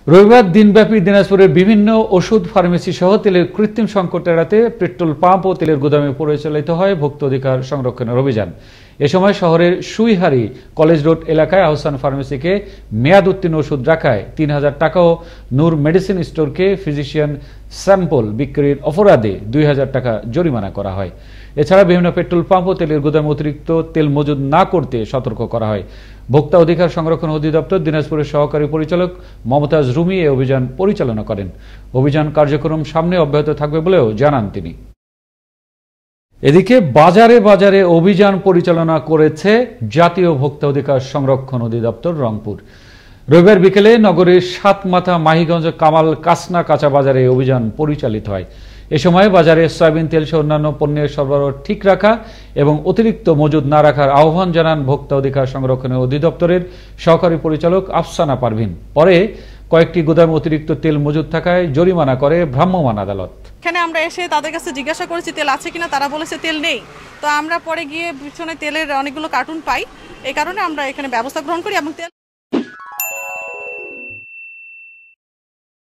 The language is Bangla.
রবিবার দিনব্যাপী দিনাজপুরের বিভিন্ন ওষুধ ফার্মেসি সহ তেলের কৃত্রিম সংকট এড়াতে পেট্রোল পাম্প ও তেলের গুদামে পরিচালিত হয় ভোক্তা অধিকার সংরক্ষণের অভিযান। এ সময় শহরের সুইহারি কলেজ রোড এলাকায় আহসান ফার্মেসিকে মেয়াদ উত্তীর্ণ ওষুধ রাখায় ৩,০০০ টাকা ও নূর মেডিসিন স্টোরকে ফিজিশিয়ান স্যাম্পল বিক্রির অপরাধে ২,০০০ টাকা জরিমানা করা হয়। এছাড়া বিভিন্ন পেট্রোল পাম্প ও তেলের গুদামে অতিরিক্ত তেল মজুদ না করতে সতর্ক করা হয়। ভোক্তা অধিকার সংরক্ষণ অধিদপ্তর দিনাজপুরের সহকারী পরিচালক মমতাজ রুমি এই অভিযান পরিচালনা করেন। অভিযান কার্যক্রম সামনে অব্যাহত থাকবে বলেও জানান তিনি। এদিকে বাজারে বাজারে অভিযান পরিচালনা করেছে জাতীয় ভোক্তা অধিকার সংরক্ষণ অধিদপ্তর রংপুর। রবিবার বিকেলে নগরের সাতমাথা মাহিগঞ্জ কামাল কাসনা কাঁচা বাজারে অভিযান পরিচালিত হয়। এ সময় বাজারে সয়াবিন তেল সহ অন্যান্য পণ্যের সরবরাহ ঠিক রাখা এবং অতিরিক্ত মজুদ না রাখার আহ্বান জানান ভোক্তা অধিকার সংরক্ষণের অধিদপ্তরের সহকারী পরিচালক আফসানা পারভিন। পরে কয়েকটি গুদামে অতিরিক্ত তেল মজুদ থাকায় জরিমানা করে ভ্রাম্যমাণ আদালত। এখানে আমরা এসে তাদের কাছে জিজ্ঞাসা করেছি তেল আছে কিনা, তারা বলেছে তেল নেই। তো আমরা পরে গিয়ে পিছনে তেলের অনেকগুলো কার্টুন পাই, এই কারণে আমরা এখানে ব্যবস্থা গ্রহণ করি এবং তেল